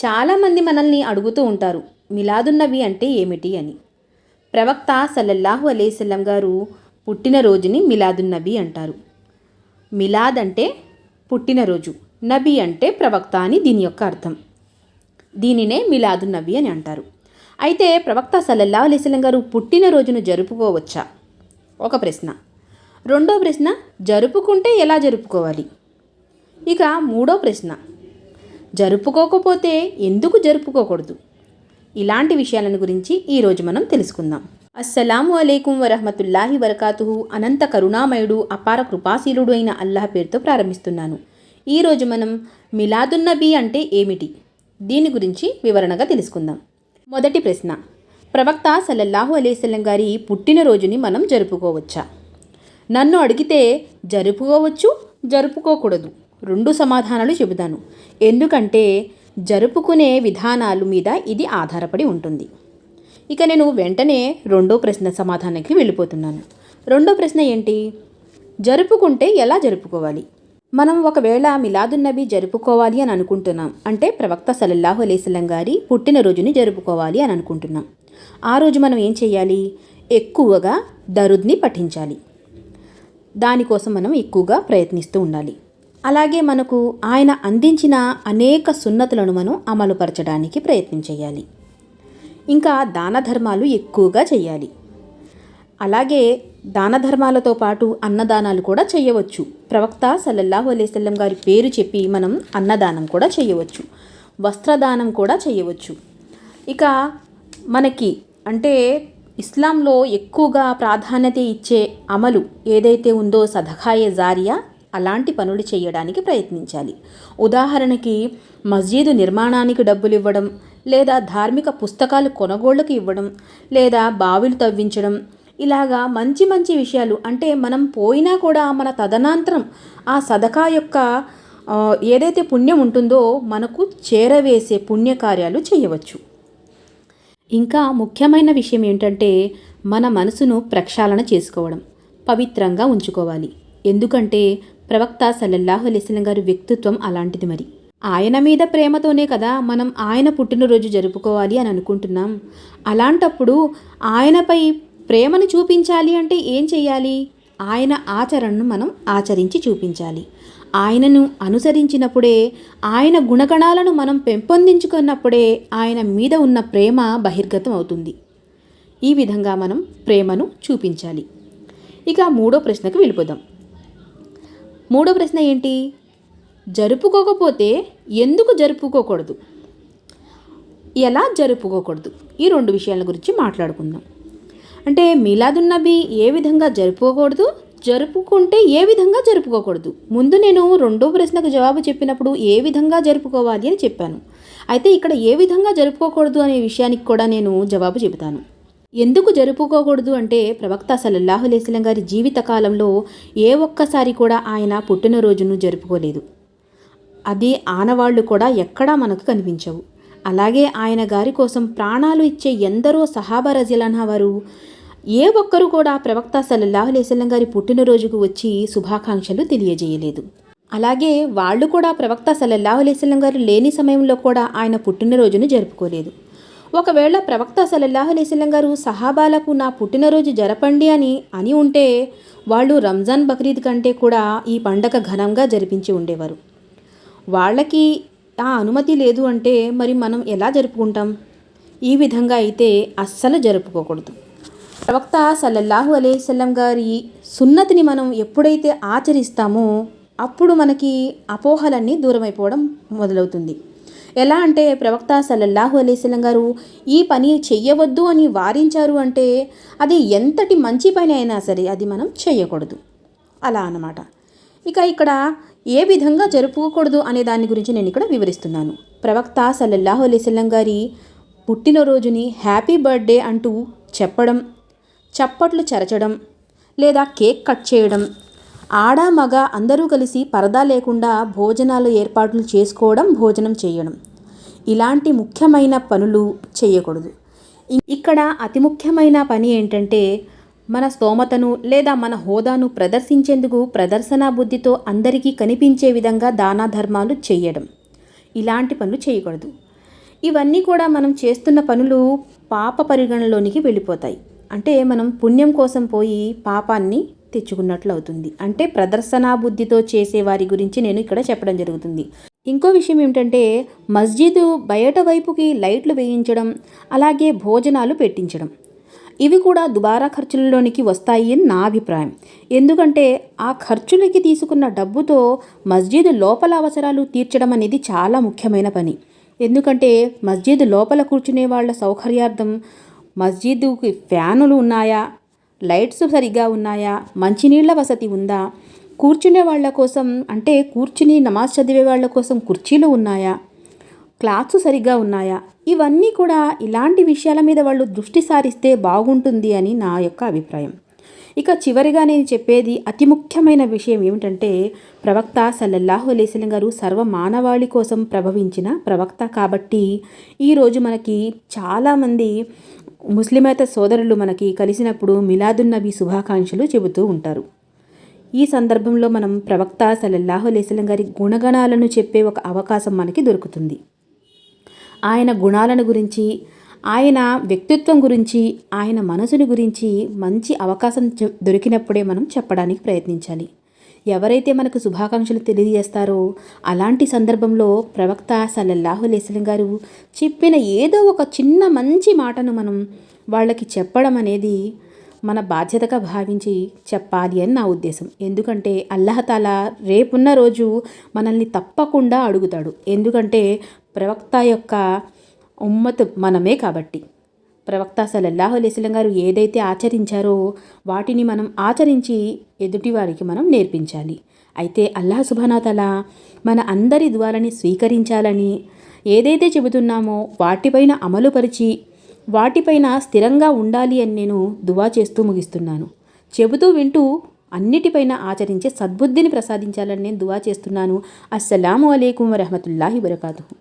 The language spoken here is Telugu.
చాలామంది మనల్ని అడుగుతూ ఉంటారు, మిలాదున్నబి అంటే ఏమిటి అని. ప్రవక్త సల్లల్లాహు అలైహిస్సల్లం గారు పుట్టినరోజుని మిలాదున్నబి అంటారు. మిలాద్ అంటే పుట్టినరోజు, నబి అంటే ప్రవక్త అని దీని యొక్క అర్థం. దీనినే మిలాదున్నబి అని అంటారు. అయితే ప్రవక్త సల్లల్లాహు అలైహిస్సల్లం గారు పుట్టినరోజును జరుపుకోవచ్చా? ఒక ప్రశ్న. రెండో ప్రశ్న, జరుపుకుంటే ఎలా జరుపుకోవాలి? ఇక మూడో ప్రశ్న, జరుపుకోకపోతే ఎందుకు జరుపుకోకూడదు? ఇలాంటి విషయాలను గురించి ఈరోజు మనం తెలుసుకుందాం. అస్సలాము అలైకుం వరహమతుల్లాహి వరకాతుహు. అనంత కరుణామయుడు, అపార కృపాశీలుడు అయిన అల్లాహ్ పేరుతో ప్రారంభిస్తున్నాను. ఈరోజు మనం మిలాదున్నబి అంటే ఏమిటి, దీని గురించి వివరణగా తెలుసుకుందాం. మొదటి ప్రశ్న, ప్రవక్త సల్లల్లాహు అలైహిస్సల్లం గారి పుట్టినరోజుని మనం జరుపుకోవచ్చా? నన్ను అడిగితే జరుపుకోవచ్చు, జరుపుకోకూడదు, రెండు సమాధానాలు చెబుతాను. ఎందుకంటే జరుపుకునే విధానాలు మీద ఇది ఆధారపడి ఉంటుంది. ఇక నేను వెంటనే రెండో ప్రశ్న సమాధానానికి వెళ్ళిపోతున్నాను. రెండో ప్రశ్న ఏంటి? జరుపుకుంటే ఎలా జరుపుకోవాలి? మనం ఒకవేళ మిలాదున్నబి జరుపుకోవాలి అని అనుకుంటున్నాం అంటే ప్రవక్త సల్లల్లాహు అలైహిస్సల్లం గారి పుట్టినరోజుని జరుపుకోవాలి అని అనుకుంటున్నాం. ఆ రోజు మనం ఏం చేయాలి? ఎక్కువగా దరుద్ని పఠించాలి. దానికోసం మనం ఎక్కువగా ప్రయత్నిస్తూ ఉండాలి. అలాగే మనకు ఆయన అందించిన అనేక సున్నతులను మనం అమలుపరచడానికి ప్రయత్నం చేయాలి. ఇంకా దాన ధర్మాలు ఎక్కువగా చేయాలి. అలాగే దాన ధర్మాలతో పాటు అన్నదానాలు కూడా చేయవచ్చు. ప్రవక్త సల్లల్లాహు అలైహిస్సల్లం గారి పేరు చెప్పి మనం అన్నదానం కూడా చేయవచ్చు, వస్త్రదానం కూడా చేయవచ్చు. ఇక మనకి అంటే ఇస్లాంలో ఎక్కువగా ప్రాధాన్యత ఇచ్చే అమలు ఏదైతే ఉందో సదఖాయే జారియా, అలాంటి పనులు చేయడానికి ప్రయత్నించాలి. ఉదాహరణకి మస్జిద్ నిర్మాణానికి డబ్బులు ఇవ్వడం, లేదా ధార్మిక పుస్తకాలు కొనుగోళ్లకు ఇవ్వడం, లేదా బావిలు తవ్వించడం, ఇలాగా మంచి మంచి విషయాలు. అంటే మనం పోయినా కూడా మన తదనంతరం ఆ సదకా యొక్క ఏదైతే పుణ్యం ఉంటుందో మనకు చేరవేసే పుణ్యకార్యాలు చేయవచ్చు. ఇంకా ముఖ్యమైన విషయం ఏంటంటే మన మనసును ప్రక్షాళన చేసుకోవడం, పవిత్రంగా ఉంచుకోవాలి. ఎందుకంటే ప్రవక్త సల్లల్లాహు అలైహిస్సల్లం గారి వ్యక్తిత్వం అలాంటిది. మరి ఆయన మీద ప్రేమతోనే కదా మనం ఆయన పుట్టినరోజు జరుపుకోవాలి అని అనుకుంటున్నాం. అలాంటప్పుడు ఆయనపై ప్రేమను చూపించాలి అంటే ఏం చేయాలి? ఆయన ఆచరణను మనం ఆచరించి చూపించాలి. ఆయనను అనుసరించినప్పుడే, ఆయన గుణగణాలను మనం పెంపొందించుకున్నప్పుడే ఆయన మీద ఉన్న ప్రేమ బహిర్గతం అవుతుంది. ఈ విధంగా మనం ప్రేమను చూపించాలి. ఇక మూడో ప్రశ్నకు వెళ్ళిపోదాం. మూడో ప్రశ్న ఏంటి? జరుపుకోకపోతే ఎందుకు జరుపుకోకూడదు, ఎలా జరుపుకోకూడదు? ఈ రెండు విషయాల గురించి మాట్లాడుకుందాం. అంటే మిలాదున్నబి ఏ విధంగా జరుపుకోకూడదు, జరుపుకుంటే ఏ విధంగా జరుపుకోకూడదు. ముందు నేను రెండో ప్రశ్నకు జవాబు చెప్పినప్పుడు ఏ విధంగా జరుపుకోవాలి అని చెప్పాను. అయితే ఇక్కడ ఏ విధంగా జరుపుకోకూడదు అనే విషయానికి కూడా నేను జవాబు చెబుతాను. ఎందుకు జరుపుకోకూడదు అంటే ప్రవక్త సల్లల్లాహు అలైహిస్సల్లం గారి జీవిత కాలంలో ఏ ఒక్కసారి కూడా ఆయన పుట్టినరోజును జరుపుకోలేదు. అది ఆనవాళ్లు కూడా ఎక్కడా మనకు కనిపించవు. అలాగే ఆయన గారి కోసం ప్రాణాలు ఇచ్చే ఎందరో సహాబా రజియల్లాహు వారు ఏ ఒక్కరు కూడా ప్రవక్త సల్లల్లాహు అలైహిస్సల్లం గారి పుట్టినరోజుకు వచ్చి శుభాకాంక్షలు తెలియజేయలేదు. అలాగే వాళ్ళు కూడా ప్రవక్త సల్లల్లాహు అలైహిస్సల్లం గారు లేని సమయంలో కూడా ఆయన పుట్టినరోజును జరుపుకోలేదు. ఒకవేళ ప్రవక్త సల్లల్లాహు అలైహిస్సల్లం గారు సహాబాలకు నా పుట్టినరోజు జరపండి అని ఉంటే వాళ్ళు రంజాన్ బక్రీద్ కంటే కూడా ఈ పండగ ఘనంగా జరిపించి ఉండేవారు. వాళ్ళకి ఆ అనుమతి లేదు అంటే మరి మనం ఎలా జరుపుకుంటాం? ఈ విధంగా అయితే అస్సలు జరుపుకోకూడదు. ప్రవక్త సల్లల్లాహు అలైహిస్సల్లం గారి సున్నతిని మనం ఎప్పుడైతే ఆచరిస్తామో అప్పుడు మనకి అపోహలన్నీ దూరమైపోవడం మొదలవుతుంది. ఎలా అంటే ప్రవక్త సల్లల్లాహు అలైహిస్సల్లం గారు ఈ పని చెయ్యవద్దు అని వారించారు అంటే అది ఎంతటి మంచి పని అయినా సరే అది మనం చేయకూడదు, అలా అన్నమాట. ఇక ఇక్కడ ఏ విధంగా జరుపుకోకూడదు అనే దాని గురించి నేను ఇక్కడ వివరిస్తున్నాను. ప్రవక్త సల్లల్లాహు అలైహిస్సల్లం గారి పుట్టినరోజుని హ్యాపీ బర్త్డే అంటూ చెప్పడం, చప్పట్లు చెరచడం, లేదా కేక్ కట్ చేయడం, ఆడ మగ అందరూ కలిసి పరదా లేకుండా భోజనాలు ఏర్పాట్లు చేసుకోవడం, భోజనం చేయడం, ఇలాంటి ముఖ్యమైన పనులు చేయకూడదు. ఇక్కడ అతి ముఖ్యమైన పని ఏంటంటే మన స్తోమతను లేదా మన హోదాను ప్రదర్శించేందుకు ప్రదర్శనా బుద్ధితో అందరికీ కనిపించే విధంగా దాన ధర్మాలు చేయడం, ఇలాంటి పనులు చేయకూడదు. ఇవన్నీ కూడా మనం చేస్తున్న పనులు పాప పరిగణలోనికి వెళ్ళిపోతాయి. అంటే మనం పుణ్యం కోసం పోయి పాపాన్ని తెచ్చుకున్నట్లు అవుతుంది. అంటే ప్రదర్శనా బుద్ధితో చేసేవారి గురించి నేను ఇక్కడ చెప్పడం జరుగుతుంది. ఇంకో విషయం ఏమిటంటే మస్జిద్ బయట వైపుకి లైట్లు వేయించడం, అలాగే భోజనాలు పెట్టించడం, ఇవి కూడా దుబారా ఖర్చులలోనికి వస్తాయి అని నా అభిప్రాయం. ఎందుకంటే ఆ ఖర్చులకి తీసుకున్న డబ్బుతో మస్జిద్ లోపల అవసరాలు తీర్చడం అనేది చాలా ముఖ్యమైన పని. ఎందుకంటే మస్జిద్ లోపల కూర్చునే వాళ్ళ సౌకర్యార్థం మస్జిద్కి ఫ్యానులు ఉన్నాయా, లైట్స్ సరిగ్గా ఉన్నాయా, మంచినీళ్ళ వసతి ఉందా, కూర్చునే వాళ్ళ కోసం అంటే కూర్చుని నమాజ్ చదివే వాళ్ళ కోసం కుర్చీలు ఉన్నాయా, క్లాత్స్ సరిగ్గా ఉన్నాయా, ఇవన్నీ కూడా ఇలాంటి విషయాల మీద వాళ్ళు దృష్టి సారిస్తే బాగుంటుంది అని నా యొక్క అభిప్రాయం. ఇక చివరిగా నేను చెప్పేది అతి ముఖ్యమైన విషయం ఏమిటంటే ప్రవక్త సల్లల్లాహు అలైహి వసల్లం గారు సర్వ మానవాళి కోసం ప్రభవించిన ప్రవక్త కాబట్టి ఈరోజు మనకి చాలామంది ముస్లిమేతర సోదరులు మనకి కలిసినప్పుడు మిలాదున్నబీ శుభాకాంక్షలు చెబుతూ ఉంటారు. ఈ సందర్భంలో మనం ప్రవక్త సల్లల్లాహు అలైహి వసల్లం గారి గుణగణాలను చెప్పే ఒక అవకాశం మనకి దొరుకుతుంది. ఆయన గుణాలను గురించి, ఆయన వ్యక్తిత్వం గురించి, ఆయన మనసుని గురించి మంచి అవకాశం దొరికినప్పుడే మనం చెప్పడానికి ప్రయత్నించాలి. ఎవరైతే మనకు శుభాకాంక్షలు తెలియజేస్తారో అలాంటి సందర్భంలో ప్రవక్త సల్లల్లాహు అలైహి వసల్లం గారు చెప్పిన ఏదో ఒక చిన్న మంచి మాటను మనం వాళ్ళకి చెప్పడం అనేది మన బాధ్యతగా భావించి చెప్పాలి అని నా ఉద్దేశం. ఎందుకంటే అల్లాహతాలా రేపున్న రోజు మనల్ని తప్పకుండా అడుగుతాడు. ఎందుకంటే ప్రవక్త యొక్క ఉమ్మత్ మనమే కాబట్టి. ప్రవక్త సల్లల్లాహు అలైహి వసల్లం గారు ఏదైతే ఆచరించారో వాటిని మనం ఆచరించి ఎదుటివారికి మనం నేర్పించాలి. అయితే అల్లాహ్ సుబ్హానహు వ తఆలా మన అందరి దుఆలని స్వీకరించాలని, ఏదైతే చెబుతున్నామో వాటిపైన అమలుపరిచి వాటిపైన స్థిరంగా ఉండాలి అని నేను దువా చేస్తూ ముగిస్తున్నాను. చెబుతూ వింటూ అన్నిటిపైన ఆచరించే సద్బుద్ధిని ప్రసాదించాలని నేను దువా చేస్తున్నాను. అస్సలాము అలైకుం వరహమతుల్లాహి వబరకాతుహు.